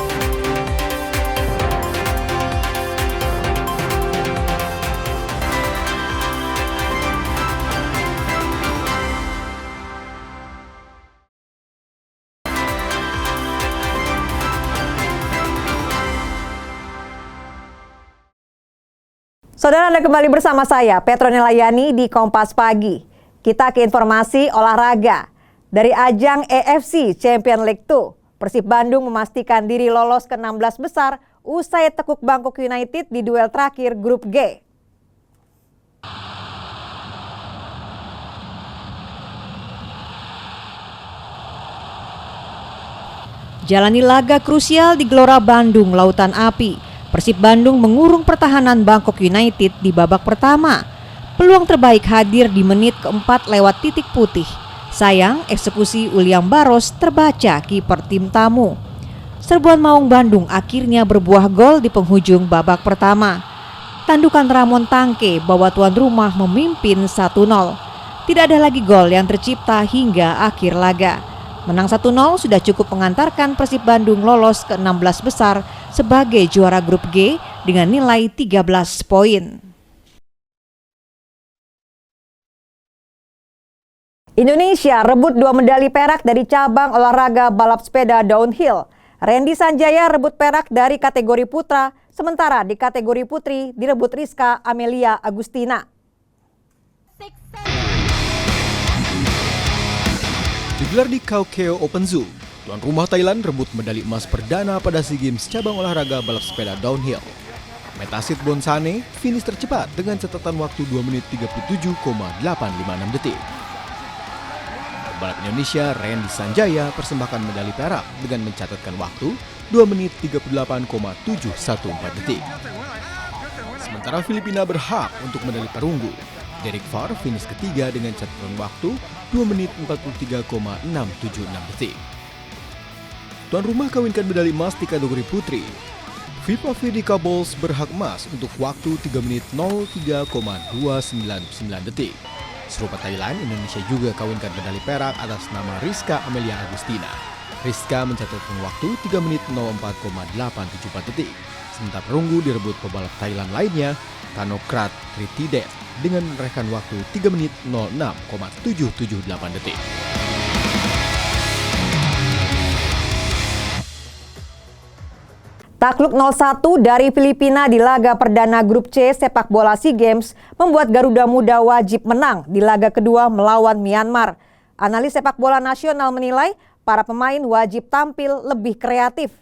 Saudara, Anda kembali bersama saya, Petronella Yani di Kompas Pagi. Kita ke informasi olahraga. Dari ajang AFC Champions League 2, Persib Bandung memastikan diri lolos ke 16 besar usai tekuk Bangkok United di duel terakhir Grup G. Jalani laga krusial di Gelora Bandung Lautan Api. Persib Bandung mengurung pertahanan Bangkok United di babak pertama. Peluang terbaik hadir di menit keempat lewat titik putih. Sayang, eksekusi William Barros terbaca kiper tim tamu. Serbuan Maung Bandung akhirnya berbuah gol di penghujung babak pertama. Tandukan Ramon Tangke bawa tuan rumah memimpin 1-0. Tidak ada lagi gol yang tercipta hingga akhir laga. Menang 1-0 sudah cukup mengantarkan Persib Bandung lolos ke 16 besar sebagai juara grup G dengan nilai 13 poin. Indonesia rebut 2 medali perak dari cabang olahraga balap sepeda downhill. Randy Sanjaya rebut perak dari kategori putra, sementara di kategori putri direbut Rizka Amelia Agustina. Digelar di Khao Keo Open Zoo, tuan rumah Thailand rebut medali emas perdana pada SEA Games cabang olahraga balap sepeda downhill. Metasit Bonsane finish tercepat dengan catatan waktu 2 menit 37,856 detik. Pembalap Indonesia Randy Sanjaya persembahkan medali perak dengan mencatatkan waktu 2 menit 38,714 detik. Sementara Filipina berhak untuk medali perunggu. Derek Farr finish ketiga dengan catatan waktu 2 menit 43,676 detik. Tuan rumah kawinkan medali emas di kategori putri. Viva Vidika Bowles berhak emas untuk waktu 3 menit 03,299 detik. Serupa Thailand, Indonesia juga kawinkan medali perak atas nama Rizka Amelia Agustina. Rizka mencatatkan waktu 3 menit 04,874 detik. Sementara perunggu direbut pebalap Thailand lainnya, Tanokrat Tritidet, dengan menorehkan waktu 3 menit 06,778 detik. Takluk 0-1 dari Filipina di laga perdana grup C sepak bola SEA Games membuat Garuda Muda wajib menang di laga kedua melawan Myanmar. Analis sepak bola nasional menilai para pemain wajib tampil lebih kreatif.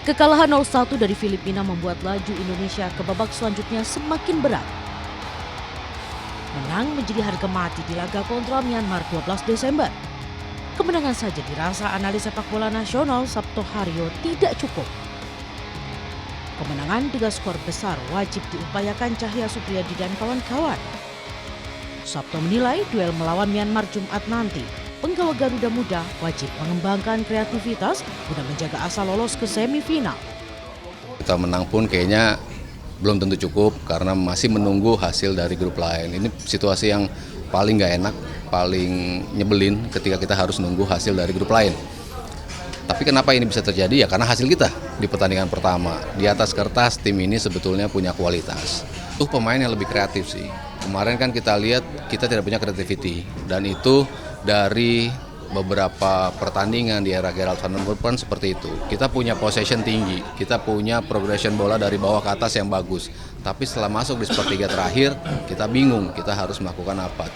Kekalahan 0-1 dari Filipina membuat laju Indonesia ke babak selanjutnya semakin berat. Menang menjadi harga mati di laga kontra Myanmar 12 Desember. Kemenangan saja dirasa analis sepak bola nasional Sabto Haryo tidak cukup. Kemenangan dengan skor besar wajib diupayakan Cahya Supriyadi dan kawan-kawan. Sabto menilai duel melawan Myanmar Jumat nanti, penggawa Garuda Muda wajib mengembangkan kreativitas guna menjaga asa lolos ke semifinal. Kita menang pun kayaknya belum tentu cukup karena masih menunggu hasil dari grup lain. Ini situasi yang paling gak enak, paling nyebelin ketika kita harus nunggu hasil dari grup lain. Tapi kenapa ini bisa terjadi? Ya karena hasil kita di pertandingan pertama. Di atas kertas tim ini sebetulnya punya kualitas. Pemain yang lebih kreatif sih. Kemarin kan kita lihat kita tidak punya creativity dan itu dari beberapa pertandingan di era Gerald van den Boer kan seperti itu. Kita punya possession tinggi, kita punya progression bola dari bawah ke atas yang bagus. Tapi setelah masuk di sepertiga terakhir, kita bingung kita harus melakukan apa.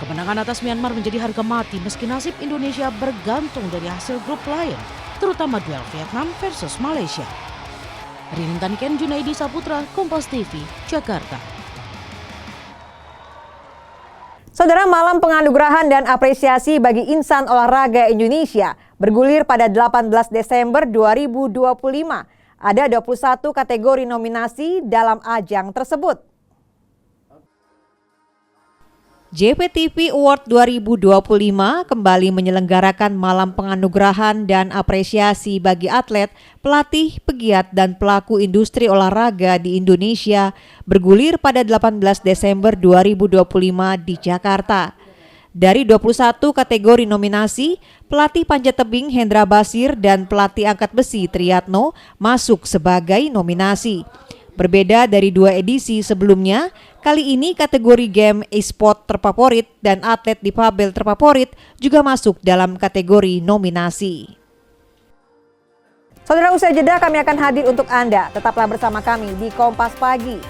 Kemenangan atas Myanmar menjadi harga mati meski nasib Indonesia bergantung dari hasil grup lain, terutama duel Vietnam versus Malaysia. Rinintan Ken Junaidi Saputra, Kompas TV, Jakarta. Saudara, malam penganugerahan dan apresiasi bagi insan olahraga Indonesia bergulir pada 18 Desember 2025. Ada 21 kategori nominasi dalam ajang tersebut. JPTV Award 2025 kembali menyelenggarakan malam penganugerahan dan apresiasi bagi atlet, pelatih, pegiat, dan pelaku industri olahraga di Indonesia bergulir pada 18 Desember 2025 di Jakarta. Dari 21 kategori nominasi, pelatih panjat tebing Hendra Basir dan pelatih angkat besi Triyatno masuk sebagai nominasi. Berbeda dari 2 edisi sebelumnya, kali ini kategori game e-sport terfavorit dan atlet difabel terfavorit juga masuk dalam kategori nominasi. Saudara, usai jeda kami akan hadir untuk Anda. Tetaplah bersama kami di Kompas Pagi.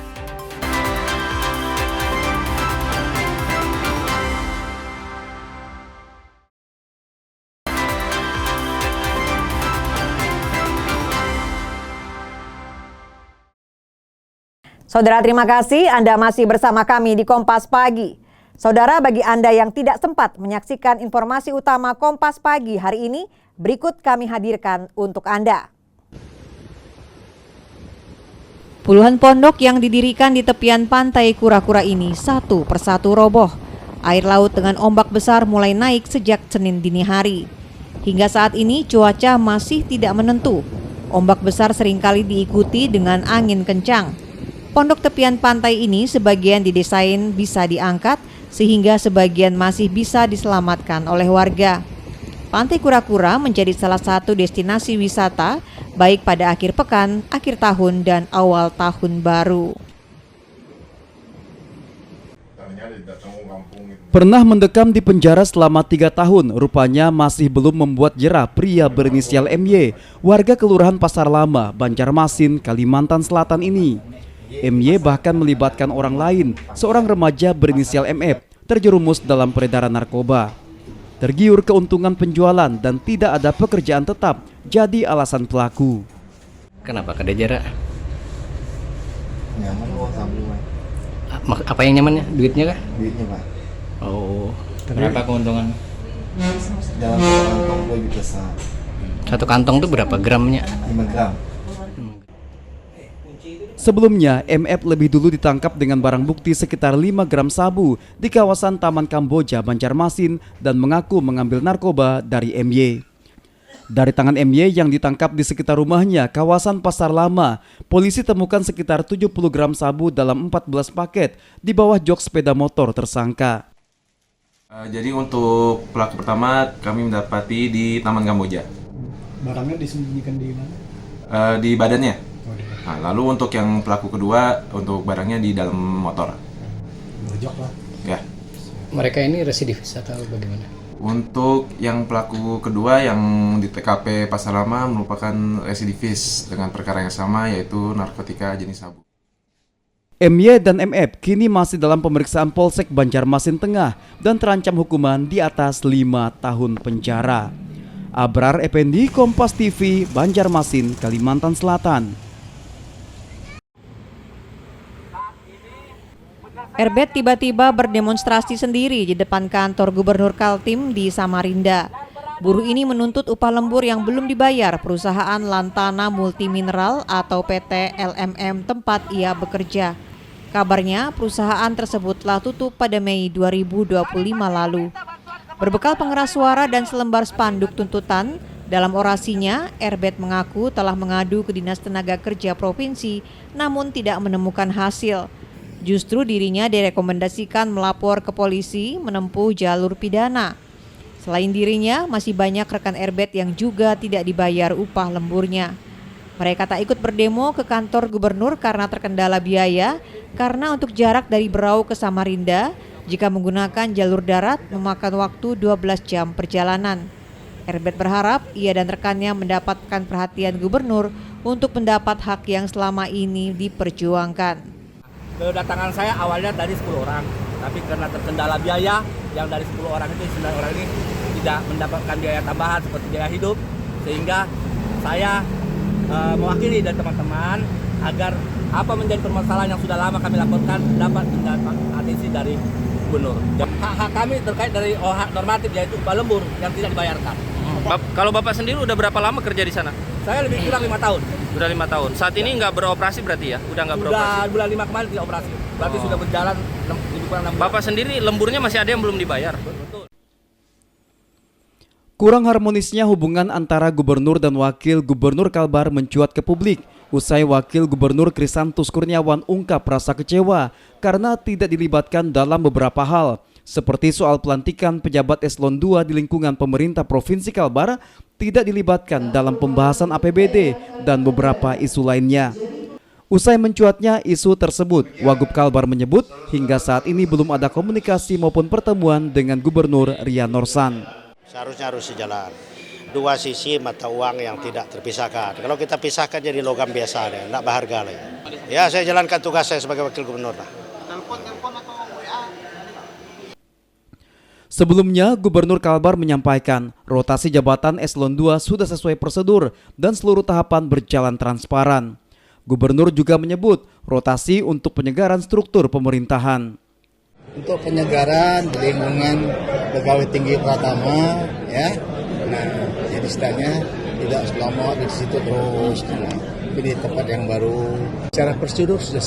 Saudara, terima kasih Anda masih bersama kami di Kompas Pagi. Saudara, bagi Anda yang tidak sempat menyaksikan informasi utama Kompas Pagi hari ini, berikut kami hadirkan untuk Anda. Puluhan pondok yang didirikan di tepian pantai Kura-Kura ini satu persatu roboh. Air laut dengan ombak besar mulai naik sejak Senin dini hari. Hingga saat ini cuaca masih tidak menentu. Ombak besar seringkali diikuti dengan angin kencang. Pondok tepian pantai ini sebagian didesain bisa diangkat sehingga sebagian masih bisa diselamatkan oleh warga. Pantai Kura-Kura menjadi salah satu destinasi wisata baik pada akhir pekan, akhir tahun, dan awal tahun baru. Pernah mendekam di penjara selama 3 tahun, rupanya masih belum membuat jera pria berinisial MY, warga Kelurahan Pasar Lama, Banjarmasin, Kalimantan Selatan ini. MY bahkan melibatkan orang lain, seorang remaja berinisial MF, terjerumus dalam peredaran narkoba. Tergiur keuntungan penjualan dan tidak ada pekerjaan tetap jadi alasan pelaku. Kenapa kada jera? Nyaman loh sabu. Apa yang nyamannya? Duitnya kah? Duitnya, Pak. Oh, berapa keuntungan? Dalam kantong 2 juta. Satu kantong tuh berapa gramnya? 5 gram. Sebelumnya, MF lebih dulu ditangkap dengan barang bukti sekitar 5 gram sabu di kawasan Taman Kamboja, Banjarmasin dan mengaku mengambil narkoba dari MY. Dari tangan MY yang ditangkap di sekitar rumahnya, kawasan Pasar Lama, polisi temukan sekitar 70 gram sabu dalam 14 paket di bawah jok sepeda motor tersangka. Jadi untuk pelaku pertama kami mendapati di Taman Kamboja. Barangnya disembunyikan di mana? Di badannya. Nah, lalu untuk yang pelaku kedua, untuk barangnya di dalam motor. Jok lah. Ya. Mereka ini residivis atau bagaimana? Untuk yang pelaku kedua yang di TKP Pasar Lama merupakan residivis dengan perkara yang sama, yaitu narkotika jenis sabu. MY dan MF kini masih dalam pemeriksaan Polsek Banjarmasin Tengah dan terancam hukuman di atas 5 tahun penjara. Abrar Effendi, Kompas TV, Banjarmasin, Kalimantan Selatan. Erbet tiba-tiba berdemonstrasi sendiri di depan kantor Gubernur Kaltim di Samarinda. Buruh ini menuntut upah lembur yang belum dibayar perusahaan Lantana Multimineral atau PT LMM tempat ia bekerja. Kabarnya perusahaan tersebut telah tutup pada Mei 2025 lalu. Berbekal pengeras suara dan selembar spanduk tuntutan, dalam orasinya Erbet mengaku telah mengadu ke Dinas Tenaga Kerja Provinsi namun tidak menemukan hasil. Justru dirinya direkomendasikan melapor ke polisi menempuh jalur pidana. Selain dirinya, masih banyak rekan Erbet yang juga tidak dibayar upah lemburnya. Mereka tak ikut berdemo ke kantor gubernur karena terkendala biaya, karena untuk jarak dari Berau ke Samarinda, jika menggunakan jalur darat memakan waktu 12 jam perjalanan. Erbet berharap ia dan rekannya mendapatkan perhatian gubernur untuk mendapat hak yang selama ini diperjuangkan. Kedatangan saya awalnya dari 10 orang, tapi karena terkendala biaya, yang dari 10 orang itu 9 orang ini tidak mendapatkan biaya tambahan seperti biaya hidup, sehingga saya mewakili dan teman-teman agar apa menjadi permasalahan yang sudah lama kami laporkan dapat mendapat atensi dari gubernur. Hak-hak kami terkait dari hak normatif yaitu upah lembur yang tidak dibayarkan. Kalau Bapak sendiri udah berapa lama kerja di sana? Saya lebih kurang 5 tahun. Udah 5 tahun. Saat ini nggak beroperasi berarti ya? Udah nggak beroperasi? Udah bulan 5 kemarin tidak operasi. Berarti sudah berjalan lebih kurang 6 bulan. Bapak sendiri lemburnya masih ada yang belum dibayar? Betul. Kurang harmonisnya hubungan antara gubernur dan wakil gubernur Kalbar mencuat ke publik. Usai wakil gubernur Krisantus Kurniawan ungkap rasa kecewa karena tidak dilibatkan dalam beberapa hal, seperti soal pelantikan pejabat eselon 2 di lingkungan pemerintah Provinsi Kalbar tidak dilibatkan dalam pembahasan APBD dan beberapa isu lainnya. Usai mencuatnya isu tersebut, Wagub Kalbar menyebut hingga saat ini belum ada komunikasi maupun pertemuan dengan Gubernur Rian Norsan. Seharusnya harus sejalan. dua sisi mata uang yang tidak terpisahkan. Kalau kita pisahkan jadi logam biasa deh, tidak berharga lagi. Ya, saya jalankan tugas saya sebagai wakil gubernur. Sebelumnya, Gubernur Kalbar menyampaikan rotasi jabatan eselon 2 sudah sesuai prosedur dan seluruh tahapan berjalan transparan. Gubernur juga menyebut rotasi untuk penyegaran struktur pemerintahan. Untuk penyegaran di lingkungan pegawai tinggi Pratama, ya, nah jadi istilahnya tidak selama di situ terus, ini tempat yang baru. Secara prosedur sudah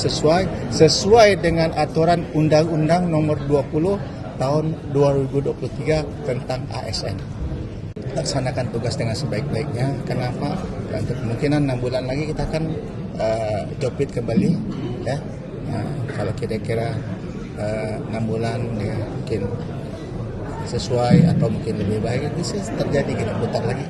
sesuai dengan aturan Undang-Undang Nomor 20 tahun 2023 tentang ASN. Laksanakan tugas dengan sebaik-baiknya. Kenapa? Untuk kemungkinan 6 bulan lagi kita akan jopit kembali, ya. Nah, kalau kira-kira 6 bulan ya, mungkin sesuai atau mungkin lebih baik, bisa terjadi kita putar lagi.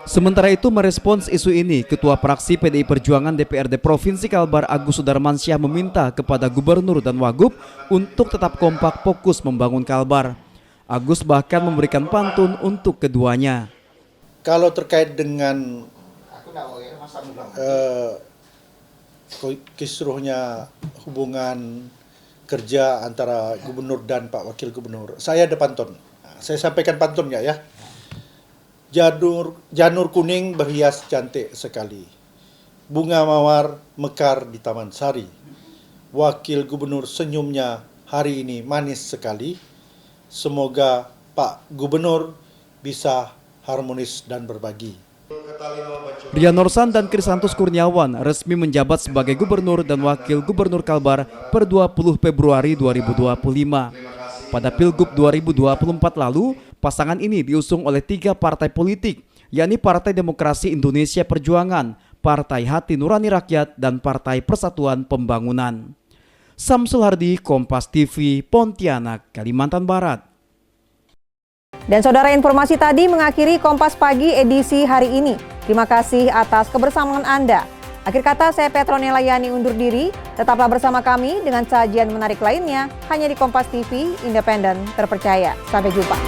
Sementara itu, merespons isu ini, Ketua Praksi PDI Perjuangan DPRD Provinsi Kalbar Agus Sudarmansyah meminta kepada Gubernur dan Wagub untuk tetap kompak fokus membangun Kalbar. Agus bahkan memberikan pantun untuk keduanya. Kalau terkait dengan kisruhnya hubungan kerja antara Gubernur dan Pak Wakil Gubernur, saya ada pantun. Saya sampaikan pantunnya ya. Janur kuning berhias cantik sekali, bunga mawar mekar di Taman Sari. Wakil Gubernur senyumnya hari ini manis sekali. Semoga Pak Gubernur bisa harmonis dan berbagi. Rian Norsan dan Krisantus Kurniawan resmi menjabat sebagai Gubernur dan Wakil Gubernur Kalbar per 20 Februari 2025. Pada Pilgub 2024 lalu, pasangan ini diusung oleh 3 partai politik, yakni Partai Demokrasi Indonesia Perjuangan, Partai Hati Nurani Rakyat, dan Partai Persatuan Pembangunan. Samsul Hardi, Kompas TV, Pontianak, Kalimantan Barat. Dan saudara, informasi tadi mengakhiri Kompas Pagi edisi hari ini. Terima kasih atas kebersamaan Anda. Akhir kata, saya Petronella Yani undur diri. Tetaplah bersama kami dengan sajian menarik lainnya hanya di Kompas TV, independen, terpercaya. Sampai jumpa.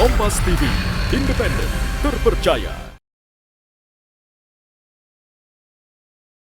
Kompas TV, independen, terpercaya.